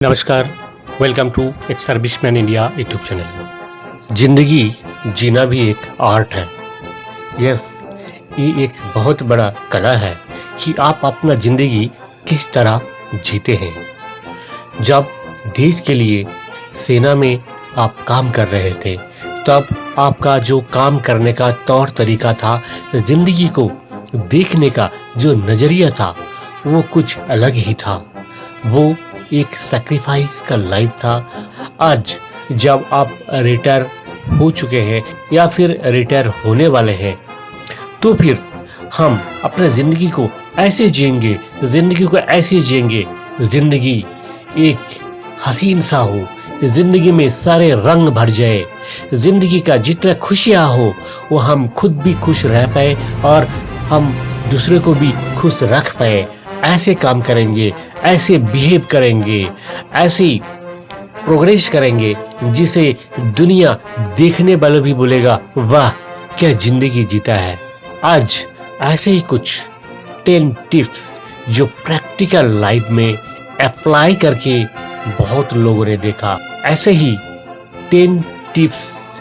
नमस्कार, welcome to एक serviceman India YouTube channel. जिंदगी जीना भी एक आर्ट है। यस, ये एक बहुत बड़ा कला है कि आप अपना जिंदगी किस तरह जीते हैं। जब देश के लिए सेना में आप काम कर रहे थे तब आपका जो काम करने का तौर तरीका था, जिंदगी को देखने का जो नजरिया था वो कुछ अलग ही था। वो एक सैक्रिफाइस का लाइफ था। आज जब आप रिटायर हो चुके हैं या फिर रिटायर होने वाले हैं तो फिर हम अपने ज़िंदगी को ऐसे जिएंगे, ज़िंदगी एक हसीन सा हो, ज़िंदगी में सारे रंग भर जाए, ज़िंदगी का जितना खुशियाँ हो वो हम खुद भी खुश रह पाए और हम दूसरे को भी खुश रख पाए। ऐसे काम करेंगे, ऐसे बिहेव करेंगे, ऐसे प्रोग्रेस करेंगे जिसे दुनिया देखने वालों भी बोलेगा वाह क्या जिंदगी जीता है। आज ऐसे ही कुछ 10 टिप्स जो प्रैक्टिकल लाइफ में अप्लाई करके बहुत लोगों ने देखा, ऐसे ही 10 टिप्स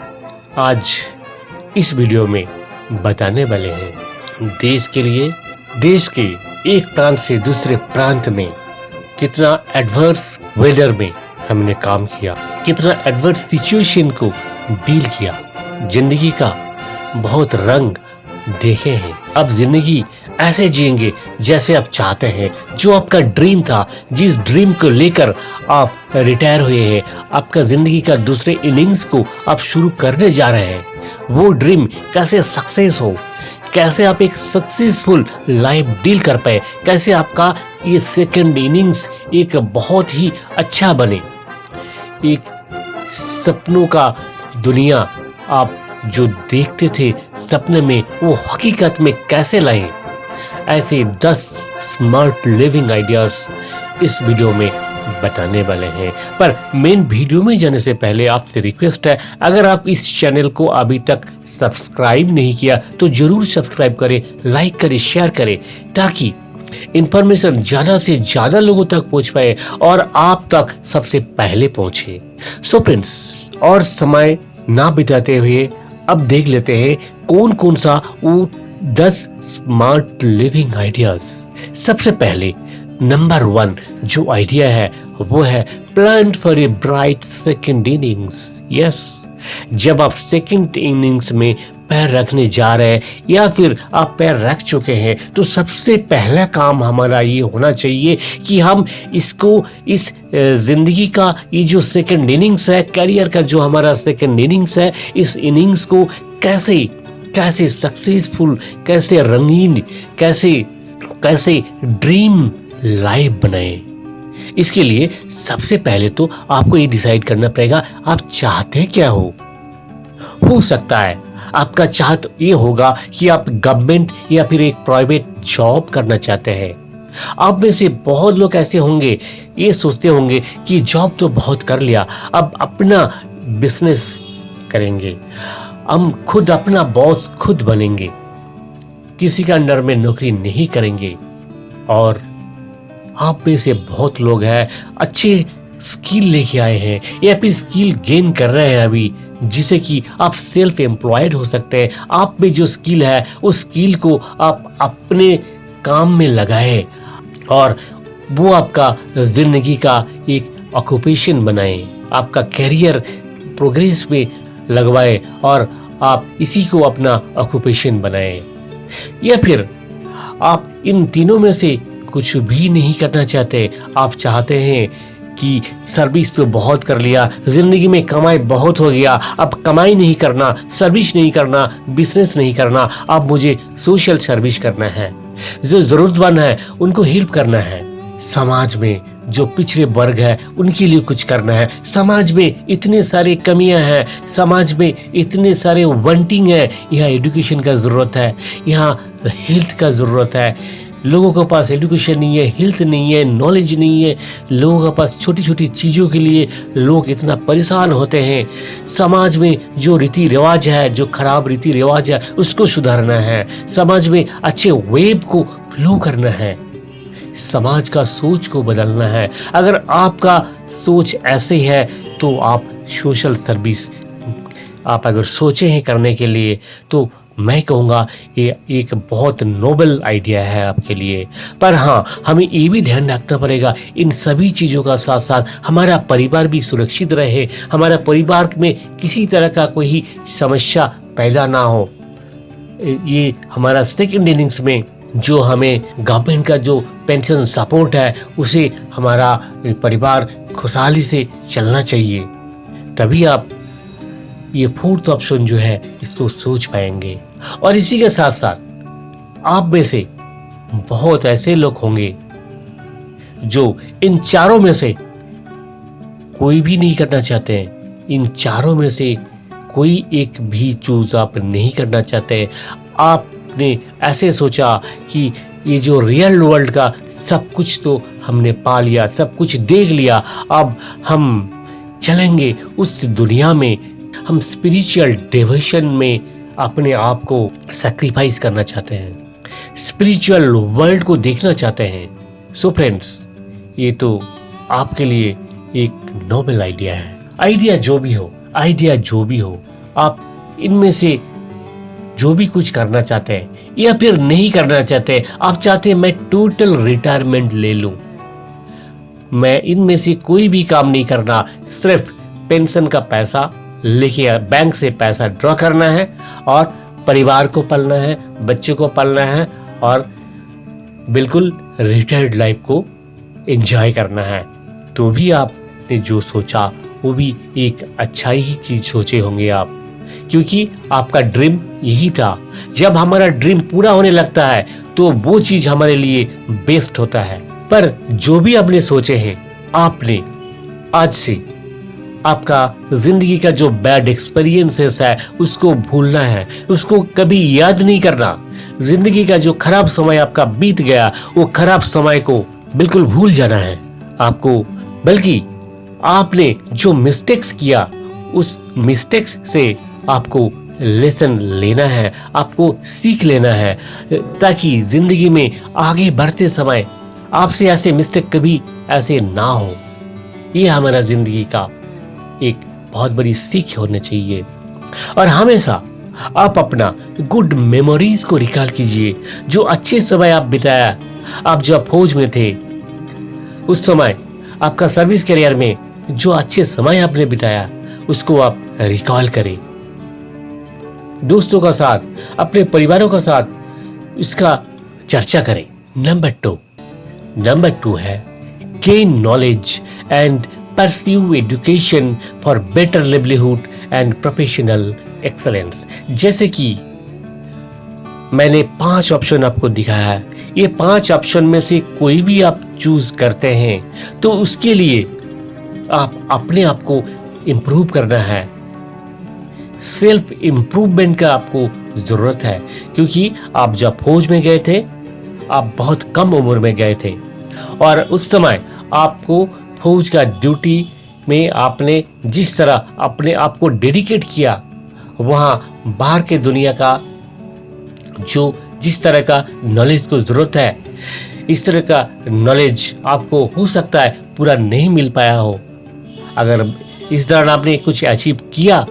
आज इस वीडियो में बताने वाले हैं। देश के लिए, देश के एक प्रांत से दूसरे प्रांत में कितना एडवर्स वेदर में हमने काम किया, कितना एडवर्स सिचुएशन को डील किया, जिंदगी का बहुत रंग देखे हैं। अब जिंदगी ऐसे जिएंगे जैसे आप चाहते हैं। जो आपका ड्रीम था, जिस ड्रीम को लेकर आप रिटायर हुए हैं, आपका जिंदगी का दूसरे इनिंग्स को आप शुरू करने जा रहे हैं, वो ड्रीम कैसे सक्सेस हो, कैसे आप एक सक्सेसफुल लाइफ डील कर पाए, कैसे आपका ये सेकंड इनिंग्स एक बहुत ही अच्छा बने, एक सपनों का दुनिया आप जो देखते थे सपने में वो हकीकत में कैसे लाएं। ऐसे 10 स्मार्ट लिविंग आइडियाज इस वीडियो में बताने वाले हैं। पर मेन वीडियो में जाने से पहले आपसे रिक्वेस्ट है, अगर आप इस चैनल को अभी तक सब्सक्राइब नहीं किया तो जरूर सब्सक्राइब करें, लाइक करें, शेयर करें, ताकि इंफॉर्मेशन ज्यादा से ज्यादा लोगों तक पहुंच पाए और आप तक सबसे पहले पहुंचे। सो फ्रेंड्स, और समय ना बिताते हुए अब देख लेते हैं कौन कौन सा वो 10 स्मार्ट लिविंग आइडियाज। सबसे पहले नंबर 1 जो आइडिया है वो है plan for a bright second innings. Yes, जब आप सेकंड इनिंग्स में पैर रखने जा रहे हैं या फिर आप पैर रख चुके हैं तो सबसे पहला काम हमारा ये होना चाहिए कि हम इसको, इस जिंदगी का ये जो सेकंड इनिंग्स है, करियर का जो हमारा सेकंड इनिंग्स है, इस इनिंग्स को कैसे सक्सेसफुल, कैसे रंगीन, कैसे ड्रीम लाइफ बनाए। इसके लिए सबसे पहले तो आपको ये डिसाइड करना पड़ेगा आप चाहते क्या हो सकता है आपका चाहत ये होगा कि आप गवर्नमेंट या फिर एक प्राइवेट जॉब करना चाहते हैं। आप में से बहुत लोग ऐसे होंगे, ये सोचते होंगे कि जॉब तो बहुत कर लिया, अब अपना बिजनेस करेंगे, हम खुद अपना बॉस खुद बनेंगे, किसी के अंडर में नौकरी नहीं करेंगे। और आप में से बहुत लोग हैं अच्छे स्किल लेके आए हैं या फिर स्किल गेन कर रहे हैं अभी, जिसे कि आप सेल्फ एम्प्लॉयड हो सकते हैं। आप में जो स्किल है उस स्किल को आप अपने काम में लगाए और वो आपका जिंदगी का एक ऑक्यूपेशन बनाए, आपका कैरियर प्रोग्रेस में लगवाए और आप इसी को अपना ऑक्यूपेशन बनाए। या फिर आप इन तीनों में से कुछ भी नहीं करना चाहते, आप चाहते हैं कि सर्विस तो बहुत कर लिया, जिंदगी में कमाई बहुत हो गया, अब कमाई नहीं करना, सर्विस नहीं करना, बिजनेस नहीं करना, अब मुझे सोशल सर्विस करना है, जो जरूरतमंद है उनको हेल्प करना है, समाज में जो पिछड़े वर्ग है उनके लिए कुछ करना है। समाज में इतने सारे कमियां हैं, समाज में इतने सारे वांटिंग है, यहाँ एजुकेशन का जरूरत है, यहाँ हेल्थ का जरूरत है। लोगों के पास एजुकेशन नहीं है, हेल्थ नहीं है, नॉलेज नहीं है, लोगों के पास छोटी छोटी चीज़ों के लिए लोग इतना परेशान होते हैं। समाज में जो रीति रिवाज है, जो खराब रीति रिवाज है उसको सुधारना है, समाज में अच्छे वेब को फ्लो करना है। समाज का सोच को बदलना है। अगर आपका सोच ऐसे है तो आप सोशल सर्विस आप अगर सोचे हैं करने के लिए तो मैं कहूँगा ये एक बहुत नोबल आइडिया है आपके लिए। पर हाँ, हमें ये भी ध्यान रखना पड़ेगा इन सभी चीज़ों का साथ साथ हमारा परिवार भी सुरक्षित रहे, हमारा परिवार में किसी तरह का कोई समस्या पैदा ना हो। ये हमारा सेकंड इनिंग्स में जो हमें गवर्नमेंट का जो पेंशन सपोर्ट है उसे हमारा परिवार खुशहाली से चलना चाहिए, तभी आप ये फोर्थ ऑप्शन जो है इसको सोच पाएंगे। और इसी के साथ साथ आप में से बहुत ऐसे लोग होंगे जो इन चारों में से कोई भी नहीं करना चाहते हैं। इन चारों में से कोई एक भी चूज आप नहीं करना चाहते। आपने ऐसे सोचा कि ये जो रियल वर्ल्ड का सब कुछ तो हमने पा लिया, सब कुछ देख लिया, अब हम चलेंगे उस दुनिया में, हम स्पिरिचुअल डिवोशन में अपने आप को सैक्रिफाइस करना चाहते हैं, स्पिरिचुअल वर्ल्ड को देखना चाहते हैं। सो फ्रेंड्स, ये तो आपके लिए एक नोबल आइडिया है। आइडिया जो भी हो, आप इनमें से जो भी कुछ करना चाहते हैं या फिर नहीं करना चाहते, आप चाहते हैं मैं टोटल रिटायरमेंट ले लूं, मैं इनमें से कोई भी काम नहीं करना, सिर्फ पेंशन का पैसा लेके बैंक से पैसा ड्रॉ करना है और परिवार को पालना है, बच्चे को पालना है और बिल्कुल रिटायर्ड लाइफ को एंजॉय करना है, तो भी आपने जो सोचा वो भी एक अच्छा ही चीज सोचे होंगे आप, क्योंकि आपका ड्रीम यही था। जब हमारा ड्रीम पूरा होने लगता है तो वो चीज हमारे लिए बेस्ट होता है। पर जो भी आपने सोचे हैं, आपने आज से आपका जिंदगी का जो बैड एक्सपीरियंसेस है उसको भूलना है, उसको कभी याद नहीं करना। जिंदगी का जो खराब समय आपका बीत गया, वो खराब समय को बिल्कुल भूल जाना है आपको, बल्कि आपने जो मिस्टेक्स किया उस मिस्टेक्स से आपको लेसन लेना है, आपको सीख लेना है, ताकि जिंदगी में आगे बढ़ते समय आपसे ऐसे मिस्टेक कभी ऐसे ना हो। ये हमारा जिंदगी का एक बहुत बड़ी सीख होनी चाहिए। और हमेशा आप अपना गुड मेमोरीज को रिकॉल कीजिए, जो अच्छे समय आप बिताया। आप जब फौज में थे उस समय आपका सर्विस करियर में जो अच्छे समय आपने बिताया उसको आप रिकॉल करें, दोस्तों का साथ, अपने परिवारों का साथ इसका चर्चा करें। नंबर टू है gain knowledge and pursue education for better livelihood and professional excellence। जैसे कि मैंने 5 ऑप्शन आपको दिखाया है, ये 5 ऑप्शन में से कोई भी आप चूज करते हैं तो उसके लिए आप अपने आप को इम्प्रूव करना है। सेल्फ इम्प्रूवमेंट का आपको जरूरत है, क्योंकि आप जब फौज में गए थे आप बहुत कम उम्र में गए थे और उस समय आपको फौज का ड्यूटी में आपने जिस तरह अपने आप को डेडिकेट किया, वहाँ बाहर के दुनिया का जो जिस तरह का नॉलेज को जरूरत है, इस तरह का नॉलेज आपको हो सकता है पूरा नहीं मिल पाया हो। अगर इस दौरान आपने कुछ अचीव किया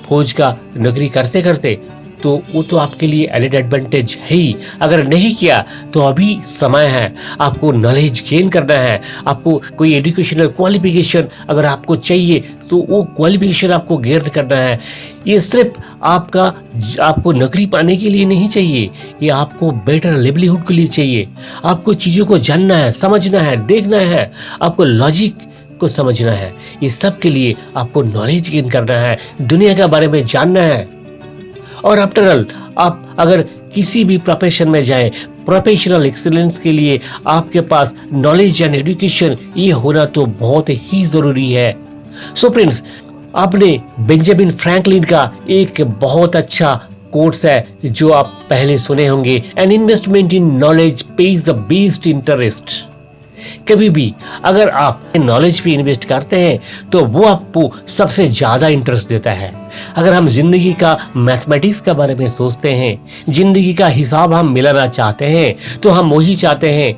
फौज का नौकरी करते करते, तो वो तो आपके लिए एडेड एडवांटेज है ही। अगर नहीं किया तो अभी समय है, आपको नॉलेज गेन करना है, आपको कोई एजुकेशनल क्वालिफिकेशन अगर आपको चाहिए तो वो क्वालिफिकेशन आपको गेन करना है। ये सिर्फ आपको नौकरी पाने के लिए नहीं चाहिए, ये आपको बेटर लिवलीहुड के लिए चाहिए। आपको चीज़ों को जानना है, समझना है, देखना है, आपको लॉजिक को समझना है। ये सब के लिए आपको नॉलेज गेन करना है, दुनिया के बारे में जानना है। और आफ्टर ऑल आप अगर किसी भी प्रोफेशन में जाएं, प्रोफेशनल एक्सीलेंस के लिए आपके पास नॉलेज एंड एजुकेशन ये होना तो बहुत ही जरूरी है। सो फ्रेंड्स, आपने बेंजामिन फ्रैंकलिन का एक बहुत अच्छा कोट्स है जो आप पहले सुने होंगे, an investment in knowledge page the best interest. कभी भी अगर आप नॉलेज पे इन्वेस्ट करते हैं तो वो आपको सबसे ज्यादा इंटरेस्ट देता है। अगर हम जिंदगी का मैथमेटिक्स के बारे में सोचते हैं, जिंदगी का हिसाब हम मिलाना चाहते हैं, तो हम वही चाहते हैं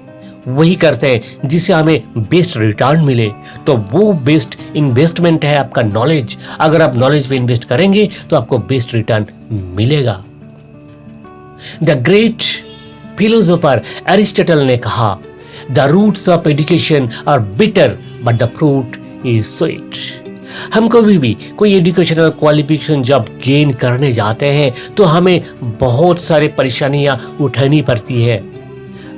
वही करते हैं जिससे हमें बेस्ट रिटर्न मिले। तो वो बेस्ट इन्वेस्टमेंट है आपका नॉलेज। अगर आप नॉलेज पे इन्वेस्ट करेंगे तो आपको बेस्ट रिटर्न मिलेगा। द ग्रेट फिलोसोफर एरिस्टोटल ने कहा, the roots of education are bitter but the fruit is sweet. हम कभी भी कोई एजुकेशनल क्वालिफिकेशन जब गेन करने जाते हैं तो हमें बहुत सारी परेशानियां उठानी पड़ती है,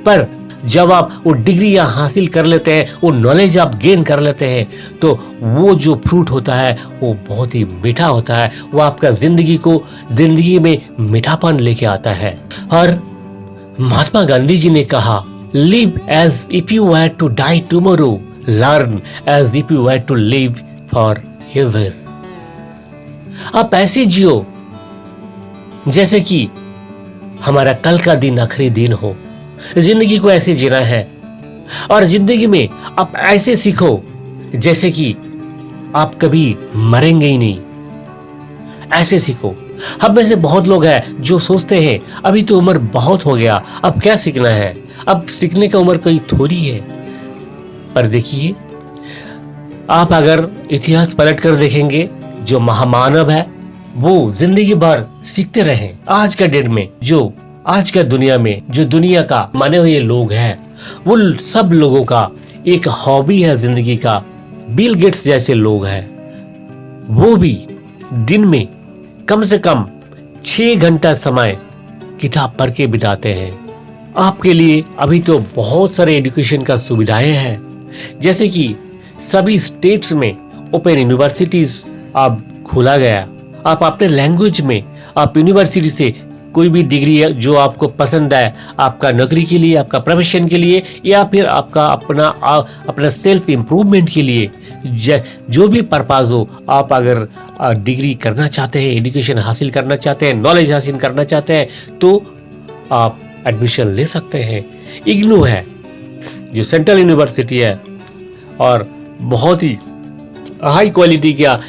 पर जब आप वो डिग्री हासिल कर लेते हैं, वो नॉलेज आप गेन कर लेते हैं, तो वो जो फ्रूट होता है वो बहुत ही मीठा होता है। वो आपका जिंदगी में मीठापन लेके आता है। और महात्मा गांधी जी ने कहा, live as if you had to die tomorrow, learn as if you had to live forever. आप ऐसे जियो जैसे कि हमारा कल का दिन आखिरी दिन हो। जिंदगी को ऐसे जीना है, और जिंदगी में आप ऐसे सीखो जैसे कि आप कभी मरेंगे ही नहीं। ऐसे सीखो। हम में से बहुत लोग हैं जो सोचते हैं अभी तो उम्र बहुत हो गया, अब क्या सीखना है, अब सीखने का उम्र कोई थोड़ी है। पर देखिए, आप अगर इतिहास पलट कर देखेंगे, जो महामानव है वो जिंदगी भर सीखते रहे। आज का डेट में आज का दुनिया में जो दुनिया का माने हुए लोग हैं, वो सब लोगों का एक हॉबी है जिंदगी का। बिल गेट्स जैसे लोग हैं, वो भी दिन में कम से कम 6 घंटा समय किताब पढ़ के बिताते हैं। आपके लिए अभी तो बहुत सारे एजुकेशन का सुविधाएं हैं, जैसे कि सभी स्टेट्स में ओपन यूनिवर्सिटीज अब खोला गया। आप अपने लैंग्वेज में आप यूनिवर्सिटी से कोई भी डिग्री जो आपको पसंद है, आपका नौकरी के लिए, आपका प्रोफेशन के लिए, या फिर आपका अपना सेल्फ इम्प्रूवमेंट के लिए, जो भी पर्पज हो, आप अगर डिग्री करना चाहते हैं, एजुकेशन हासिल करना चाहते हैं, नॉलेज हासिल करना चाहते हैं, तो आप एडमिशन ले सकते हैं। इग्नू है जो सेंट्रल यूनिवर्सिटी है और बहुत ही हाई क्वालिटी का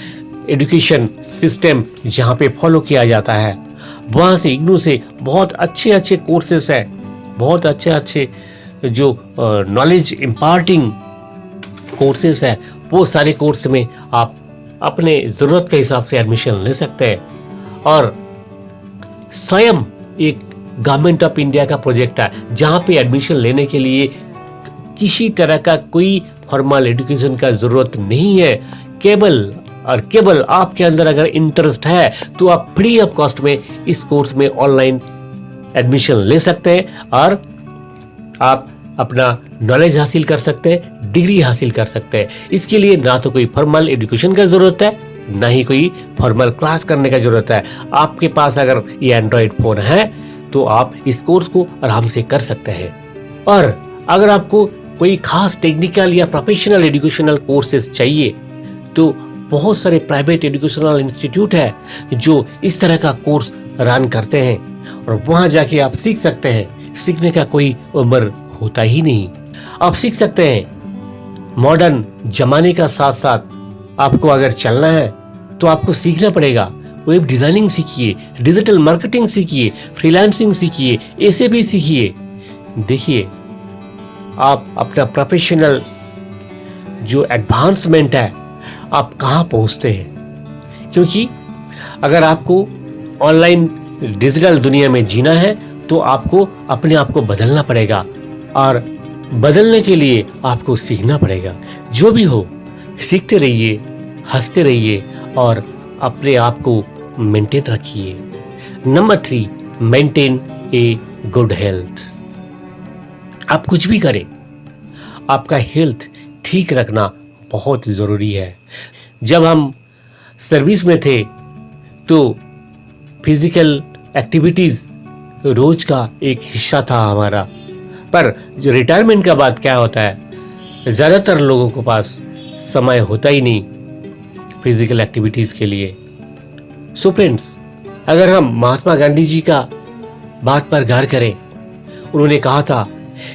एजुकेशन सिस्टम जहाँ पे फॉलो किया जाता है। वहाँ से इग्नू से बहुत अच्छे कोर्सेस है, बहुत अच्छे जो नॉलेज इम्पार्टिंग कोर्सेस है, वो सारे कोर्स में आप अपने ज़रूरत के हिसाब से एडमिशन ले सकते हैं। और स्वयं एक गवर्नमेंट ऑफ इंडिया का प्रोजेक्ट है जहाँ पे एडमिशन लेने के लिए किसी तरह का कोई फॉर्मल एजुकेशन का ज़रूरत नहीं है। केवल आपके अंदर अगर इंटरेस्ट है तो आप फ्री ऑफ कॉस्ट में इस कोर्स में ऑनलाइन एडमिशन ले सकते हैं और आप अपना नॉलेज हासिल कर सकते हैं, डिग्री हासिल कर सकते हैं। इसके लिए ना तो कोई फॉर्मल एजुकेशन का जरूरत है, ना ही कोई फॉर्मल क्लास करने का जरूरत है। आपके पास अगर ये एंड्रॉइड फोन है तो आप इस कोर्स को आराम से कर सकते हैं। और अगर आपको कोई खास टेक्निकल या प्रोफेशनल एजुकेशनल कोर्सेज चाहिए तो बहुत सारे प्राइवेट एजुकेशनल इंस्टीट्यूट है जो इस तरह का कोर्स रन करते हैं और वहां जाके आप सीख सकते हैं। सीखने का कोई उम्र होता ही नहीं। आप सीख सकते हैं। मॉडर्न जमाने का साथ साथ आपको अगर चलना है तो आपको सीखना पड़ेगा। वेब डिजाइनिंग सीखिए, डिजिटल मार्केटिंग सीखिए, फ्रीलांसिंग सीखिए, एसएपी सीखिए। देखिए, आप अपना प्रोफेशनल जो एडवांसमेंट है आप कहाँ पहुँचते हैं। क्योंकि अगर आपको ऑनलाइन डिजिटल दुनिया में जीना है तो आपको अपने आप को बदलना पड़ेगा और बदलने के लिए आपको सीखना पड़ेगा। जो भी हो, सीखते रहिए, हंसते रहिए और अपने आप को मेंटेन रखिए। Number 3, maintain a good health. आप कुछ भी करें, आपका हेल्थ ठीक रखना बहुत ज़रूरी है। जब हम सर्विस में थे तो फिजिकल एक्टिविटीज़ रोज का एक हिस्सा था हमारा, पर जो रिटायरमेंट का बाद क्या होता है, ज़्यादातर लोगों के पास समय होता ही नहीं फिजिकल एक्टिविटीज़ के लिए। सो फ्रेंड्स, अगर हम महात्मा गांधी जी का बात पर गौर करें, उन्होंने कहा था,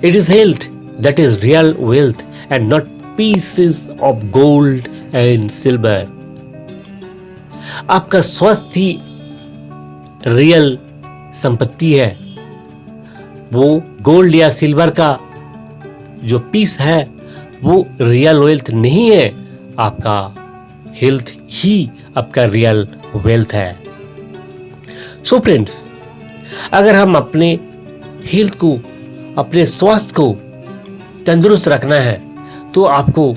it is health that is real wealth and not pieces of gold and silver. आपका स्वास्थ्य ही रियल संपत्ति है। वो गोल्ड या सिल्वर का जो पीस है वो रियल वेल्थ नहीं है, आपका हेल्थ ही आपका रियल वेल्थ है। सो फ्रेंड्स, अगर हम अपने हेल्थ को, अपने स्वास्थ्य को तंदुरुस्त रखना है तो आपको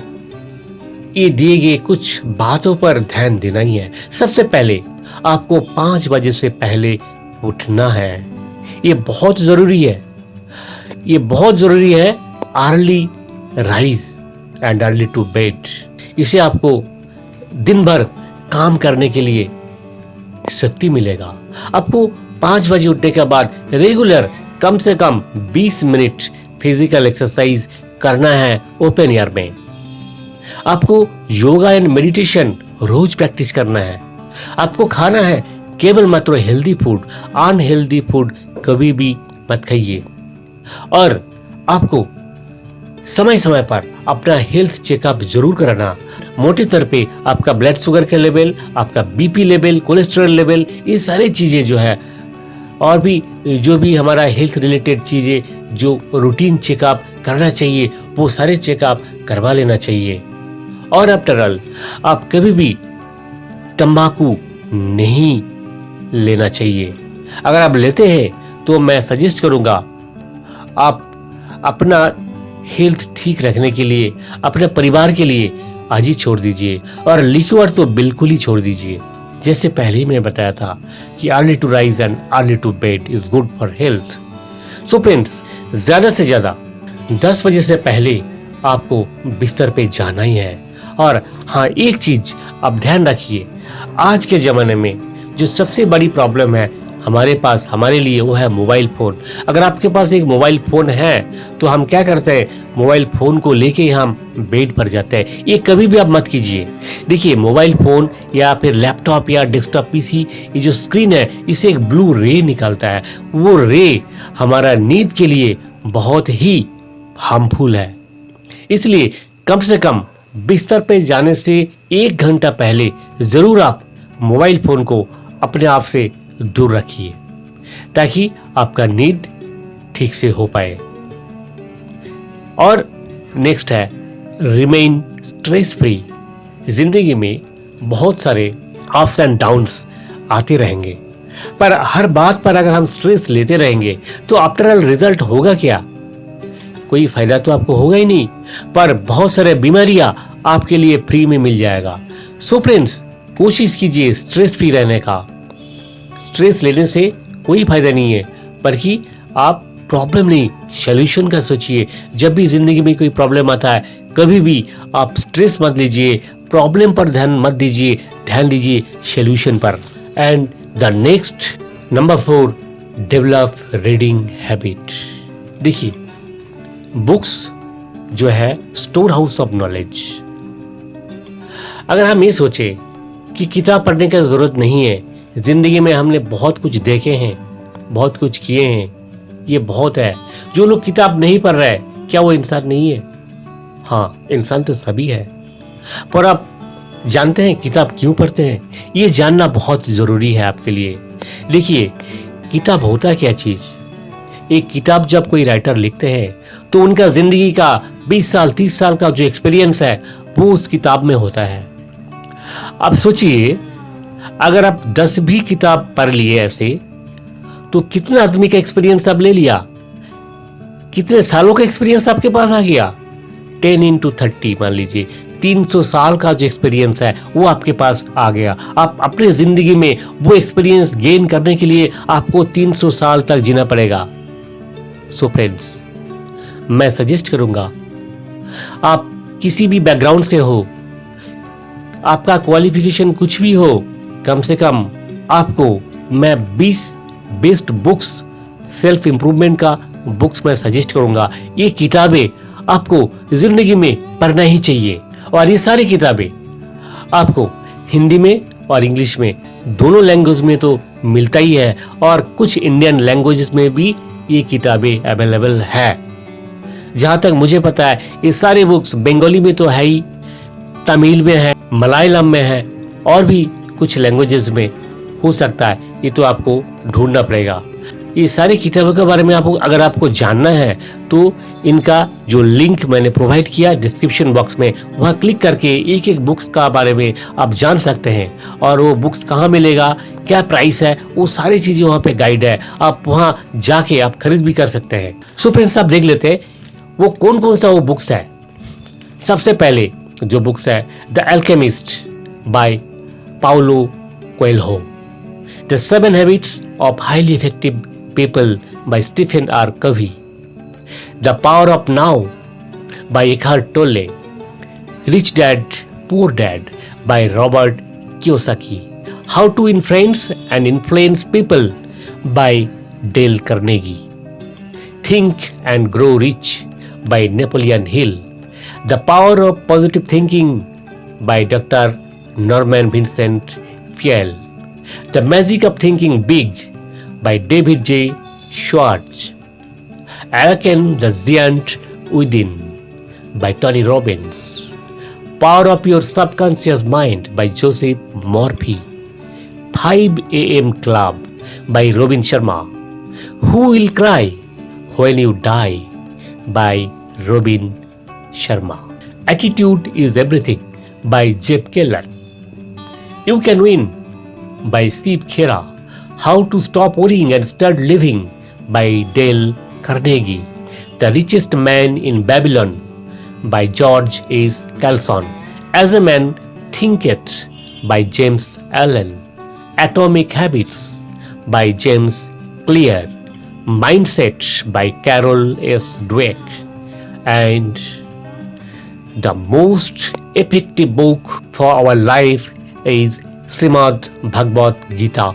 ये दिए गए कुछ बातों पर ध्यान देना ही है। सबसे पहले आपको 5 बजे से पहले उठना है। ये बहुत जरूरी है, ये बहुत जरूरी है। Early rise and early to bed. इसे आपको दिन भर काम करने के लिए शक्ति मिलेगा। आपको 5 बजे उठने के बाद रेगुलर कम से कम 20 मिनट फिजिकल एक्सरसाइज करना है ओपन एयर में। आपको योगा एंड मेडिटेशन रोज प्रैक्टिस करना है। आपको खाना है केवल मात्र हेल्दी फूड, अनहेल्दी फूड कभी भी मत खाइए। और आपको समय समय पर अपना हेल्थ चेकअप जरूर कराना। मोटे तौर पे आपका ब्लड शुगर का लेवल, आपका बीपी लेवल, कोलेस्ट्रॉल लेवल, ये सारी चीजें जो है और भी जो भी हमारा हेल्थ रिलेटेड चीजें जो रूटीन चेकअप करना चाहिए वो सारे चेकअप करवा लेना चाहिए। और आफ्टर ऑल आप कभी भी तंबाकू नहीं लेना चाहिए। अगर आप लेते हैं तो मैं सजेस्ट करूंगा आप अपना हेल्थ ठीक रखने के लिए, अपने परिवार के लिए आज ही छोड़ दीजिए। और लिक्विड तो बिल्कुल ही छोड़ दीजिए। जैसे पहले ही मैं बताया था कि early to rise and early to bed is good for health. So friends, ज्यादा से ज्यादा 10 बजे से पहले आपको बिस्तर पे जाना ही है। और हाँ, एक चीज आप ध्यान रखिए, आज के जमाने में जो सबसे बड़ी प्रॉब्लम है हमारे पास, हमारे लिए, वो है मोबाइल फोन। अगर आपके पास एक मोबाइल फोन है तो हम क्या करते हैं, मोबाइल फोन को लेके हम बेड पर जाते हैं। ये कभी भी आप मत कीजिए। देखिए, मोबाइल फोन या फिर लैपटॉप या डेस्कटॉप पीसी, ये जो स्क्रीन है इसे एक ब्लू रे निकलता है। वो रे हमारा नींद के लिए बहुत ही हार्मफुल है। इसलिए कम से कम बिस्तर पे जाने से 1 घंटा पहले जरूर आप मोबाइल फोन को अपने आप से दूर रखिए ताकि आपका नींद ठीक से हो पाए। और नेक्स्ट है रिमेन स्ट्रेस फ्री। जिंदगी में बहुत सारे अप्स एंड डाउन्स आते रहेंगे, पर हर बात पर अगर हम स्ट्रेस लेते रहेंगे तो आफ्टर ऑल रिजल्ट होगा क्या? कोई फायदा तो आपको होगा ही नहीं, पर बहुत सारे बीमारियां आपके लिए फ्री में मिल जाएगा। सो फ्रेंड्स, कोशिश कीजिए स्ट्रेस फ्री रहने का। स्ट्रेस लेने से कोई फायदा नहीं है, बल्कि आप प्रॉब्लम नहीं, सॉल्यूशन का सोचिए। जब भी जिंदगी में कोई प्रॉब्लम आता है, कभी भी आप स्ट्रेस मत लीजिए, प्रॉब्लम पर ध्यान मत दीजिए, ध्यान दीजिए सॉल्यूशन पर। And the next number 4, develop reading habit. देखिए, बुक्स जो है स्टोर हाउस ऑफ नॉलेज। अगर हम ये सोचे कि किताब पढ़ने की जरूरत नहीं है, जिंदगी में हमने बहुत कुछ देखे हैं, बहुत कुछ किए हैं, ये बहुत है। जो लोग किताब नहीं पढ़ रहे, क्या वो इंसान नहीं है? हाँ, इंसान तो सभी है। पर आप जानते हैं किताब क्यों पढ़ते हैं? ये जानना बहुत जरूरी है आपके लिए। देखिए, किताब होता क्या चीज? एक किताब जब कोई राइटर लिखते हैं तो उनका जिंदगी का 20 साल 30 साल का जो एक्सपीरियंस है वो उस किताब में होता है। अब सोचिए, अगर आप 10 भी किताब पढ़ लिए ऐसे, तो कितने आदमी का एक्सपीरियंस आप ले लिया? कितने सालों का एक्सपीरियंस आपके पास आ गया? 10 into 30 मान लीजिए, 300 साल का जो एक्सपीरियंस है वो आपके पास आ गया। आप अपने जिंदगी में वो एक्सपीरियंस गेन करने के लिए आपको 300 साल तक जीना पड़ेगा। सो फ्रेंड्स, मैं सजेस्ट करूंगा, आप किसी भी बैकग्राउंड से हो, आपका क्वालिफिकेशन कुछ भी हो, कम से कम आपको मैं 20 बेस्ट बुक्स, सेल्फ इंप्रूवमेंट का बुक्स मैं सजेस्ट करूंगा। ये किताबें आपको जिंदगी में पढ़ना ही चाहिए। और ये सारी किताबें आपको हिंदी में और इंग्लिश में, दोनों लैंग्वेज में तो मिलता ही है, और कुछ इंडियन लैंग्वेजेस में भी ये किताबें अवेलेबल है। जहां तक मुझे पता है, ये सारे बुक्स बंगाली में तो है ही, तमिल में है, मलयालम में है, और भी कुछ लैंग्वेजेस में हो सकता है। ये तो आपको ढूंढना पड़ेगा। ये सारी किताबों के बारे में आपको अगर आपको जानना है तो इनका जो लिंक मैंने प्रोवाइड किया डिस्क्रिप्शन बॉक्स में, वहाँ क्लिक करके एक एक बुक्स का बारे में आप जान सकते हैं। और वो बुक्स कहाँ मिलेगा, क्या प्राइस है, वो सारी चीज़ें वहाँ पे गाइड है, आप वहाँ जाके आप खरीद भी कर सकते हैं। सो फ्रेंड्स, आप देख लेते हैं वो कौन कौन सा वो बुक्स है। सबसे पहले जो बुक्स है the alchemist by Paulo Coelho, the 7 habits of highly effective people by Stephen R Covey, the power of now by Eckhart Tolle, rich dad poor dad by Robert Kiyosaki, how to influence and influence people by Dale Carnegie, think and grow rich by Napoleon Hill, the power of positive thinking by doctor Norman Vincent Peale, the magic of thinking big by David J. Schwartz, Awaken the Giant Within by Tony Robbins, Power of Your Subconscious Mind by Joseph Murphy, 5 AM Club by Robin Sharma, Who Will Cry When You Die by Robin Sharma, Attitude is Everything by Jeff Keller, You Can Win by Steve Khera, How to Stop Worrying and Start Living by Dale Carnegie, The Richest Man in Babylon by George S. Carlson, As a Man Thinketh by James Allen, Atomic Habits by James Clear, Mindset by Carol S. Dweck, and the most effective book for our life is Srimad Bhagavad Gita.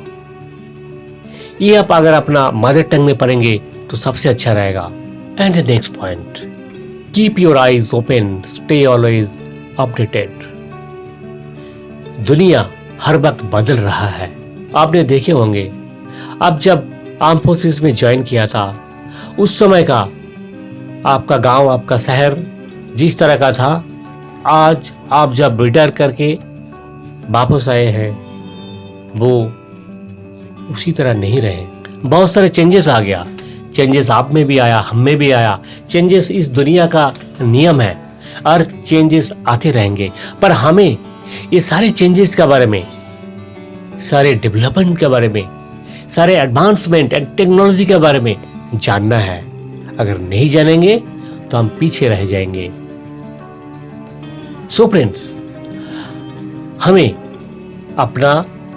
ये आप अगर अपना mother tongue में पढ़ेंगे तो सबसे अच्छा रहेगा। And the next point, keep your eyes open, stay always updated. दुनिया हर वक्त बदल रहा है, आपने देखे होंगे। अब जब आर्म फोर्सेस में ज्वाइन किया था उस समय का आपका गांव, आपका शहर जिस तरह का था, आज आप जब रिटायर करके वापस आए हैं वो उसी तरह नहीं रहे। बहुत सारे चेंजेस आ गया, चेंजेस आप में भी आया, हम में भी आया। चेंजेस इस दुनिया का नियम है और चेंजेस आते रहेंगे, पर हमें ये सारे चेंजेस के बारे में, सारे डेवलपमेंट के बारे में, सारे एडवांसमेंट एंड टेक्नोलॉजी के बारे में जानना है। अगर नहीं जानेंगे तो हम पीछे रह जाएंगे। सो फ्रेंड्स, हमें अपना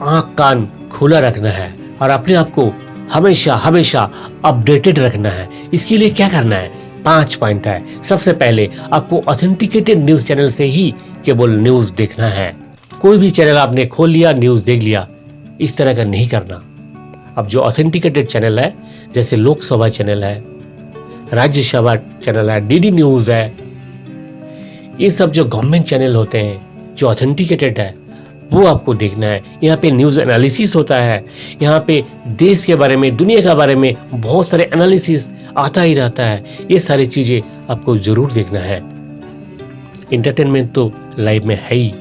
आंख कान खुला रखना है और अपने आप को हमेशा हमेशा अपडेटेड रखना है। इसके लिए क्या करना है, 5 पॉइंट है। सबसे पहले आपको ऑथेंटिकेटेड न्यूज चैनल से ही केवल न्यूज देखना है। कोई भी चैनल आपने खोल लिया, न्यूज देख लिया, इस तरह का नहीं करना। अब जो ऑथेंटिकेटेड चैनल है, जैसे लोकसभा चैनल है, राज्यसभा चैनल है, डीडी न्यूज है, ये सब जो गवर्नमेंट चैनल होते हैं जो ऑथेंटिकेटेड है वो आपको देखना है। यहाँ पे न्यूज़ एनालिसिस होता है, यहाँ पे देश के बारे में, दुनिया के बारे में बहुत सारे एनालिसिस आता ही रहता है। ये सारी चीज़ें आपको ज़रूर देखना है। इंटरटेनमेंट तो लाइफ में है ही,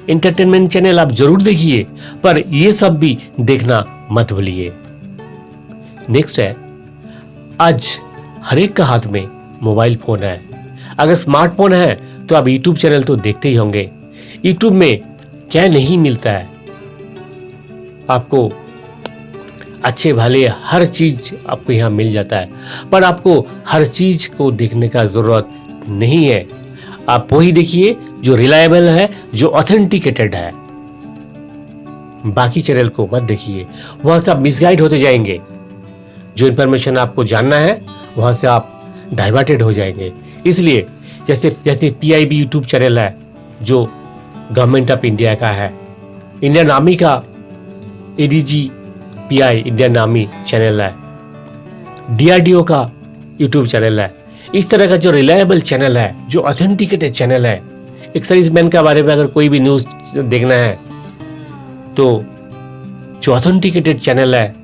इंटरटेनमेंट चैनल आप जरूर देखिए, पर ये सब भी देखना मत भूलिए। नेक्स्ट है, आज हर एक का हाथ में मोबाइल फोन है। अगर स्मार्टफोन है तो आप यूट्यूब चैनल तो देखते ही होंगे। यूट्यूब में क्या नहीं मिलता है आपको, अच्छे भले हर चीज आपको यहाँ मिल जाता है, पर आपको हर चीज को देखने का जरूरत नहीं है। आप वही देखिए जो रिलायबल है, जो ऑथेंटिकेटेड है। बाकी चैनल को मत देखिए, वहां से आप मिसगाइड होते जाएंगे। जो इंफॉर्मेशन आपको जानना है वहां से आप डाइवर्टेड हो जाएंगे। इसलिए जैसे PIB यूट्यूब चैनल है जो गवर्नमेंट ऑफ इंडिया का है, इंडियन आर्मी का ADG-PI इंडियन आर्मी चैनल है, DRDO का यूट्यूब चैनल है। इस तरह का जो रिलायबल चैनल है, जो ऑथेंटिकेटेड चैनल है, एक सर्विसमैन के बारे में अगर कोई भी न्यूज देखना है तो जो ऑथेंटिकेटेड चैनल है,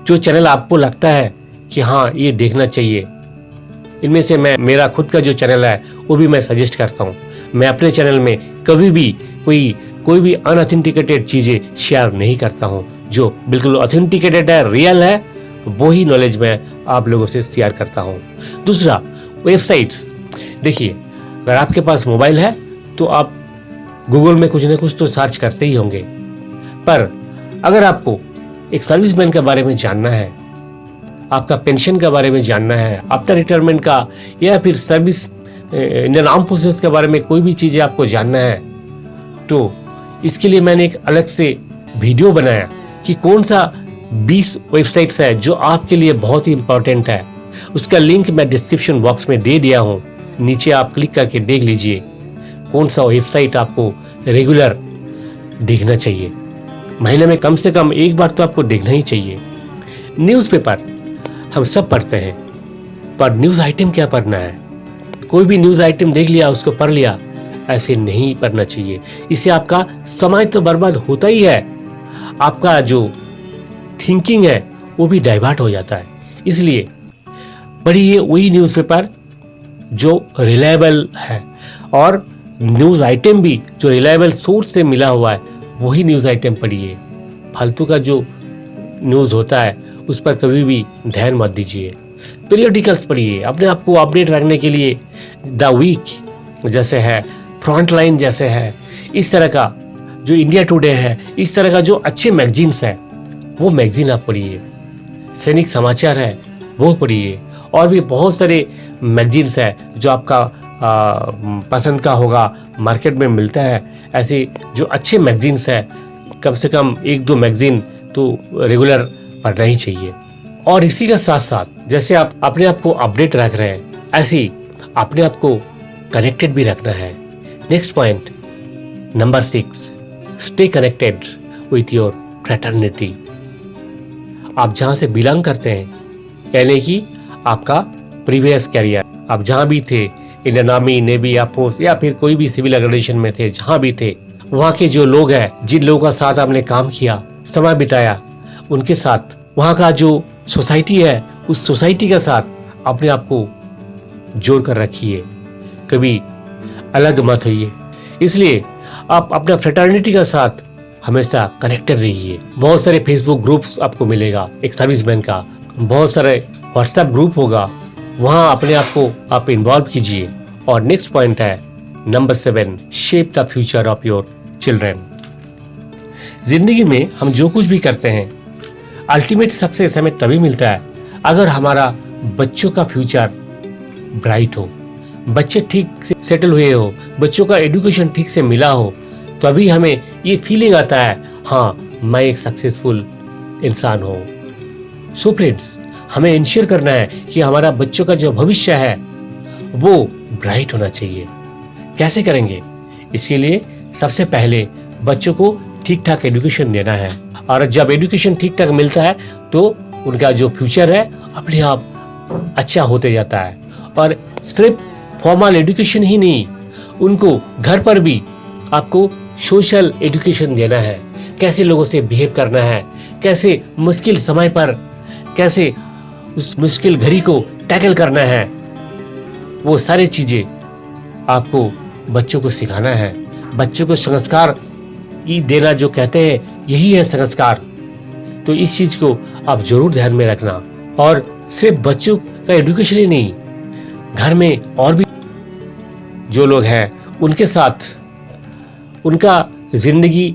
जो चैनल आपको लगता है कि हाँ ये देखना चाहिए, इनमें से मैं मेरा खुद का जो चैनल है वो भी मैं सजेस्ट करता हूँ। मैं अपने चैनल में कभी भी कोई भी अनऑथेंटिकेटेड चीज़ें शेयर नहीं करता हूँ। जो बिल्कुल ऑथेंटिकेटेड है, रियल है, वो ही नॉलेज मैं आप लोगों से शेयर करता हूँ। दूसरा, वेबसाइट्स। देखिए, अगर आपके पास मोबाइल है तो आप गूगल में कुछ ना कुछ तो सर्च करते ही होंगे, पर अगर आपको एक सर्विसमैन के बारे में जानना है, आपका पेंशन के बारे में जानना है, आफ्टर रिटायरमेंट का, या फिर सर्विस इंडियन आर्म फोर्सेस के बारे में कोई भी चीज़ें आपको जानना है, तो इसके लिए मैंने एक अलग से वीडियो बनाया कि कौन सा 20 वेबसाइट्स है जो आपके लिए बहुत ही इंपॉर्टेंट है। उसका लिंक मैं डिस्क्रिप्शन बॉक्स में दे दिया हूँ, नीचे आप क्लिक करके देख लीजिए कौन सा वेबसाइट आपको रेगुलर देखना चाहिए। महीने में कम से कम एक बार तो आपको देखना ही चाहिए। न्यूज़पेपर हम सब पढ़ते हैं, पर न्यूज़ आइटम क्या पढ़ना है? कोई भी न्यूज़ आइटम देख लिया, उसको पढ़ लिया, ऐसे नहीं पढ़ना चाहिए। इससे आपका समय तो बर्बाद होता ही है, आपका जो थिंकिंग है वो भी डाइवर्ट हो जाता है। इसलिए पढ़िए वही न्यूज़पेपर जो रिलायबल है, और न्यूज़ आइटम भी जो रिलायबल सोर्स से मिला हुआ है वही न्यूज़ आइटम पढ़िए। फालतू का जो न्यूज़ होता है उस पर कभी भी ध्यान मत दीजिए। पीरियडिकल्स पढ़िए अपने आप को अपडेट रखने के लिए। द वीक जैसे है, फ्रंट लाइन जैसे है, इस तरह का जो इंडिया टुडे है, इस तरह का जो अच्छे मैगजीन्स है वो मैगजीन आप पढ़िए। सैनिक समाचार है वो पढ़िए, और भी बहुत सारे मैगजीन्स है जो आपका पसंद का होगा, मार्केट में मिलता है। ऐसे जो अच्छे मैगजीन्स है, कम से कम 1-2 मैगजीन तो रेगुलर पढ़ना ही चाहिए। और इसी का साथ साथ जैसे आप अपने आप को अपडेट रख रहे हैं, ऐसे ही अपने आप को कनेक्टेड भी रखना है। Next point number 6, stay connected with your fraternity. आप जहां से बिलोंग करते हैं, यानी कि आपका प्रीवियस कैरियर, आप जहां भी थे, इंडियन आर्मी, नेवी, एयरफोर्स, या फिर कोई भी सिविल ऑर्गेनाइजेशन में थे, जहां भी थे, वहां के जो लोग हैं, जिन लोगों का साथ आपने काम किया, समय बिताया, उनके साथ, वहां का जो सोसाइटी है, उस सोसाइटी के साथ अपने आप को जोड़ कर रखिए, कभी अलग मत होइए। इसलिए आप अपना फ्रेटर्निटी के साथ हमेशा कनेक्टेड रहिए। बहुत सारे फेसबुक ग्रुप्स आपको मिलेगा एक सर्विसमैन का, बहुत सारे व्हाट्सएप ग्रुप होगा, वहां अपने आप को आप इन्वॉल्व कीजिए। और नेक्स्ट पॉइंट है number 7, shape the future of your children. जिंदगी में हम जो कुछ भी करते हैं, अल्टीमेट सक्सेस हमें तभी मिलता है अगर हमारा बच्चों का फ्यूचर ब्राइट हो, बच्चे ठीक से सेटल हुए हो, बच्चों का एजुकेशन ठीक से मिला हो, तभी हमें ये फीलिंग आता है, हाँ मैं एक सक्सेसफुल इंसान हूँ। सो फ्रेंड्स, हमें इंश्योर करना है कि हमारा बच्चों का जो भविष्य है वो ब्राइट होना चाहिए। कैसे करेंगे? इसके लिए सबसे पहले बच्चों को ठीक ठाक एजुकेशन देना है, और जब एजुकेशन ठीक ठाक मिलता है तो उनका जो फ्यूचर है अपने आप अच्छा होते जाता है। और सिर्फ फॉर्मल एजुकेशन ही नहीं, उनको घर पर भी आपको सोशल एजुकेशन देना है, कैसे लोगों से बिहेव करना है, कैसे मुश्किल समय पर कैसे उस मुश्किल घड़ी को टैकल करना है, वो सारी चीजें आपको बच्चों को सिखाना है। बच्चों को संस्कार ही देना जो कहते हैं यही है संस्कार, तो इस चीज को आप जरूर ध्यान में रखना। और सिर्फ बच्चों का एजुकेशन ही नहीं, घर में और भी जो लोग हैं उनके साथ उनका जिंदगी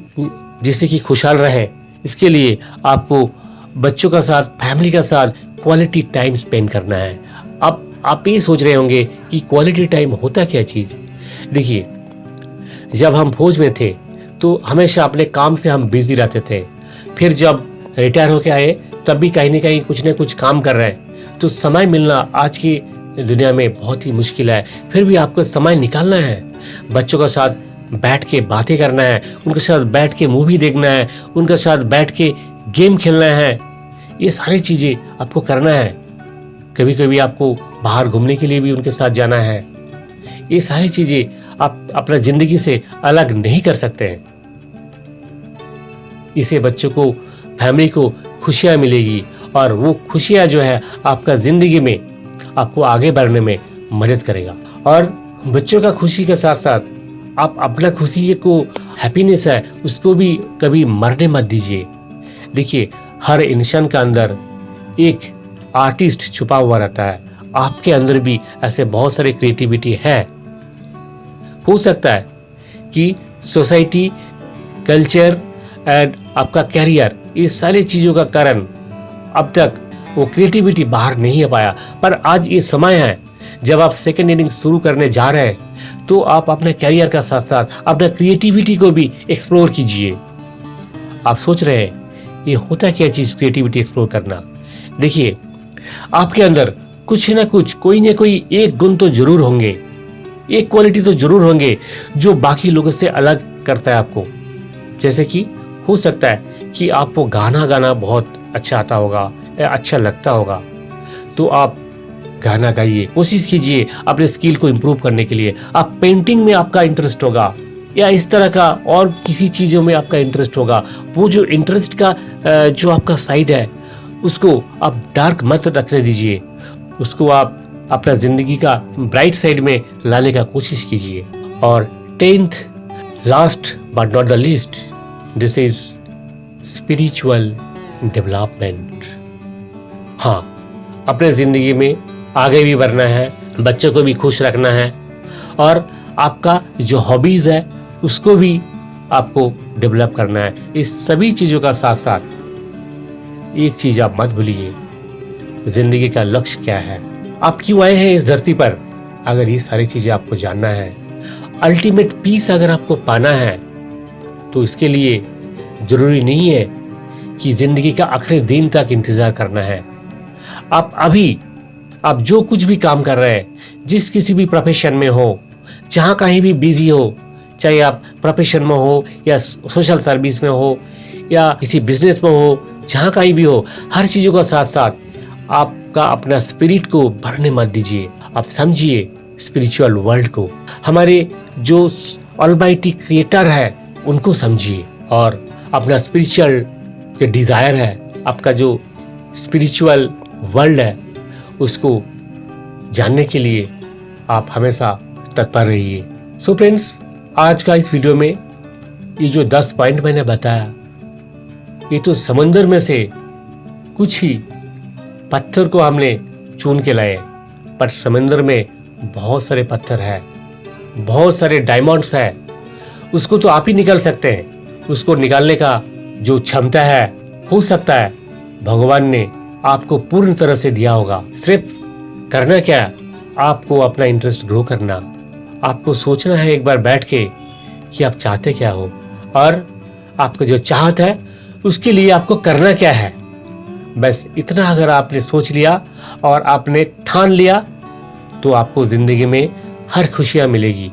जिससे कि खुशहाल रहे, इसके लिए आपको बच्चों का साथ, फैमिली का साथ क्वालिटी टाइम स्पेंड करना है। अब आप ये सोच रहे होंगे कि क्वालिटी टाइम होता क्या चीज? देखिए, जब हम फौज में थे तो हमेशा अपने काम से हम बिजी रहते थे, फिर जब रिटायर होके आए तब भी कहीं ना कहीं कुछ न कुछ काम कर रहे हैं, तो समय मिलना आज की दुनिया में बहुत ही मुश्किल है। फिर भी आपको समय निकालना है, बच्चों के साथ बैठ के बातें करना है, उनके साथ बैठ के मूवी देखना है, उनके साथ बैठ के गेम खेलना है, ये सारी चीजें आपको करना है। कभी कभी आपको बाहर घूमने के लिए भी उनके साथ जाना है। ये सारी चीजें आप अपना जिंदगी से अलग नहीं कर सकते हैं। इससे बच्चों को, फैमिली को खुशियां मिलेगी, और वो खुशियां जो है आपका जिंदगी में आपको आगे बढ़ने में मदद करेगा। और बच्चों का खुशी के साथ साथ आप अपना खुशी को, हैप्पीनेस है, उसको भी कभी मरने मत दीजिए। देखिए, हर इंसान का अंदर एक आर्टिस्ट छुपा हुआ रहता है। आपके अंदर भी ऐसे बहुत सारे क्रिएटिविटी है। हो सकता है कि सोसाइटी, कल्चर एंड आपका कैरियर, ये सारी चीज़ों का कारण अब तक वो क्रिएटिविटी बाहर नहीं आ पाया, पर आज ये समय है जब आप सेकेंड इनिंग शुरू करने जा रहे हैं तो आप अपने कैरियर का साथ साथ अपना क्रिएटिविटी को भी एक्सप्लोर कीजिए। आप सोच रहे हैं ये होता क्या चीज़ क्रिएटिविटी एक्सप्लोर करना? देखिए, आपके अंदर कुछ ना कुछ, कोई ना कोई एक गुण तो जरूर होंगे, एक क्वालिटी तो जरूर होंगे जो बाकी लोगों से अलग करता है आपको। जैसे कि हो सकता है कि आपको गाना गाना बहुत अच्छा आता होगा या अच्छा लगता होगा, तो आप गाना गाइए, कोशिश कीजिए अपने स्किल को इम्प्रूव करने के लिए। आप पेंटिंग में आपका इंटरेस्ट होगा या इस तरह का और किसी चीज़ों में आपका इंटरेस्ट होगा, वो जो इंटरेस्ट का जो आपका साइड है उसको आप डार्क मत रखने दीजिए, उसको आप अपना जिंदगी का ब्राइट साइड में लाने का कोशिश कीजिए। और 10th, last but not the least, this is spiritual development. हाँ, अपने जिंदगी में आगे भी बढ़ना है, बच्चों को भी खुश रखना है और आपका जो हॉबीज है उसको भी आपको डेवलप करना है। इस सभी चीज़ों का साथ साथ एक चीज़ आप मत भूलिए, जिंदगी का लक्ष्य क्या है, आप क्यों आए हैं इस धरती पर। अगर ये सारी चीज़ें आपको जानना है, अल्टीमेट पीस अगर आपको पाना है, तो इसके लिए जरूरी नहीं है कि जिंदगी का आखिरी दिन तक इंतजार करना है। आप जो कुछ भी काम कर रहे हैं, जिस किसी भी प्रोफेशन में हो, जहाँ कहीं भी बिजी हो, चाहे आप प्रोफेशन में हो या सोशल सर्विस में हो या किसी बिजनेस में हो, जहाँ कहीं भी हो, हर चीज़ों का साथ साथ आपका अपना स्पिरिट को भरने मत दीजिए। आप समझिए स्पिरिचुअल वर्ल्ड को, हमारे जो ऑलमाइटी क्रिएटर है उनको समझिए और अपना स्पिरिचुअल जो डिज़ायर है, आपका जो स्पिरिचुअल वर्ल्ड है, उसको जानने के लिए आप हमेशा तत्पर रहिए। सो फ्रेंड्स, आज का इस वीडियो में ये जो 10 पॉइंट मैंने बताया, ये तो समंदर में से कुछ ही पत्थर को हमने चुन के लाए, पर समंदर में बहुत सारे पत्थर है, बहुत सारे डायमंड्स है, उसको तो आप ही निकाल सकते हैं। उसको निकालने का जो क्षमता है, हो सकता है भगवान ने आपको पूर्ण तरह से दिया होगा। सिर्फ करना क्या है, आपको अपना इंटरेस्ट ग्रो करना, आपको सोचना है एक बार बैठ के कि आप चाहते क्या हो और आपका जो चाहत है उसके लिए आपको करना क्या है। बस इतना अगर आपने सोच लिया और आपने ठान लिया तो आपको जिंदगी में हर खुशियां मिलेगी।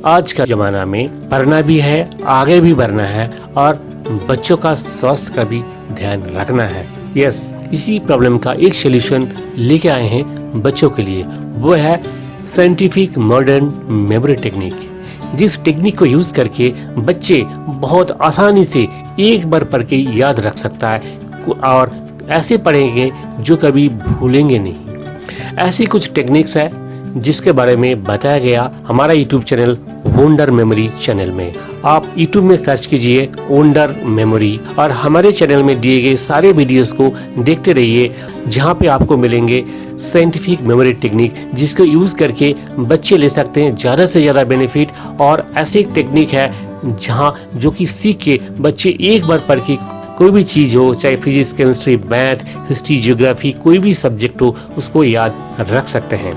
आज का जमाना में पढ़ना भी है, आगे भी बढ़ना है और बच्चों का स्वास्थ्य का भी ध्यान रखना है। यस, इसी प्रॉब्लम का एक सॉल्यूशन लेके आए हैं बच्चों के लिए, वो है साइंटिफिक मॉडर्न मेमोरी टेक्निक। जिस टेक्निक को यूज करके बच्चे बहुत आसानी से एक बार पढ़ के याद रख सकता है और ऐसे पढ़ेंगे जो कभी भूलेंगे नहीं। ऐसी कुछ टेक्निक्स है जिसके बारे में बताया गया हमारा YouTube channel wonder memory channel में। आप यूट्यूब में सर्च कीजिए वंडर मेमोरी और हमारे चैनल में दिए गए सारे वीडियोस को देखते रहिए, जहां पे आपको मिलेंगे साइंटिफिक मेमोरी टेक्निक, जिसको यूज करके बच्चे ले सकते हैं ज़्यादा से ज़्यादा बेनिफिट। और ऐसी एक टेक्निक है जहां जो कि सीख के बच्चे एक बार पढ़ के कोई भी चीज़ हो, चाहे physics, chemistry, math, history, geography, कोई भी सब्जेक्ट हो, उसको याद रख सकते हैं।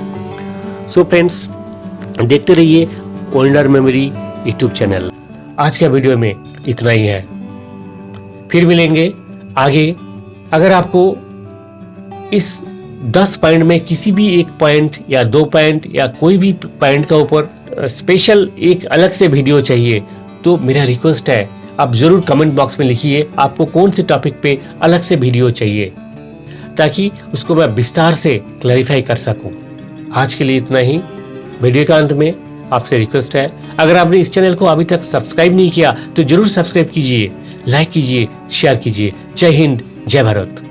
सो फ्रेंड्स, देखते रहिए वंडर मेमोरी यूट्यूब चैनल। आज का वीडियो में इतना ही है, फिर मिलेंगे आगे। अगर आपको इस 10 पॉइंट में किसी भी एक पॉइंट या 2 पॉइंट या कोई भी पॉइंट का ऊपर स्पेशल एक अलग से वीडियो चाहिए, तो मेरा रिक्वेस्ट है आप जरूर कमेंट बॉक्स में लिखिए आपको कौन से टॉपिक पे अलग से वीडियो चाहिए, ताकि उसको मैं विस्तार से क्लैरिफाई कर सकूं। आज के लिए इतना ही। वीडियो के अंत में आपसे रिक्वेस्ट है, अगर आपने इस चैनल को अभी तक सब्सक्राइब नहीं किया तो जरूर सब्सक्राइब कीजिए, लाइक कीजिए, शेयर कीजिए। जय हिंद, जय भारत।